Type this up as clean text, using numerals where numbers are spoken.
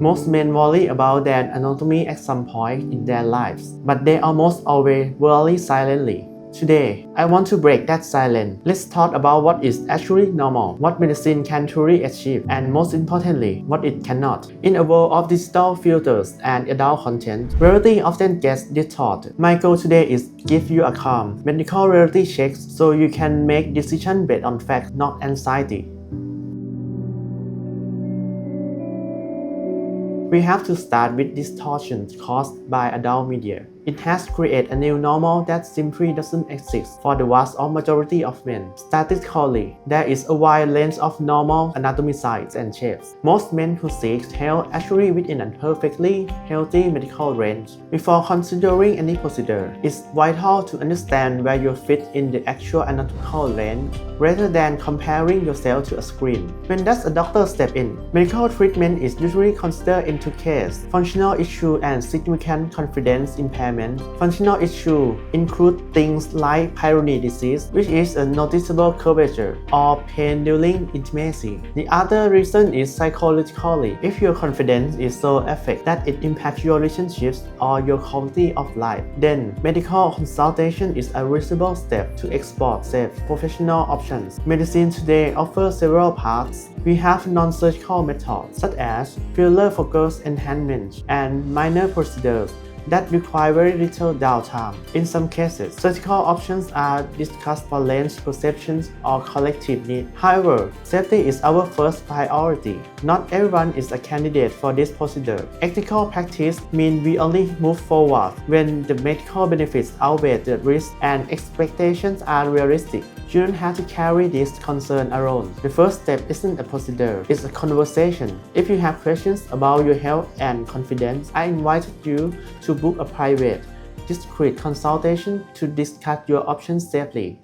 Most men worry about their anatomy at some point in their lives, but they almost always worry silently. Today, I want to break that silence. Let's talk about what is actually normal, what medicine can truly achieve, and most importantly, what it cannot. In a world of digital filters and adult content, reality often gets distorted. My goal today is to give you a calm, medical reality check so you can make decisions based on facts, not anxiety. We have to start with distortions caused by adult media. It has created a new normal that simply doesn't exist for the vast majority of men. Statistically, there is a wide range of normal anatomy sizes and shapes. Most men who seek help actually within a perfectly healthy medical range. Before considering any procedure, it's vital to understand where you fit in the actual anatomical range rather than comparing yourself to a screen. When does a doctor step in? Medical treatment is usually considered in two cases: functional issue and significant confidence impairment. Functional issues include things like Peyronie disease, which is a noticeable curvature, or pain during intimacy. The other reason is psychologically. If your confidence is so affected that it impacts your relationships or your quality of life, then medical consultation is a reasonable step to explore safe professional options. Medicine today offers several paths. We have non-surgical methods such as filler-focused enhancement and minor procedures that require very little downtime. In some cases, surgical options are discussed for lens perceptions or collective need. However, safety is our first priority. Not everyone is a candidate for this procedure. Ethical practice means we only move forward when the medical benefits outweigh the risks and expectations are realistic. You don't have to carry this concern alone. The first step isn't a procedure, it's a conversation. If you have questions about your health and confidence, I invite you to book a private, discreet consultation to discuss your options safely.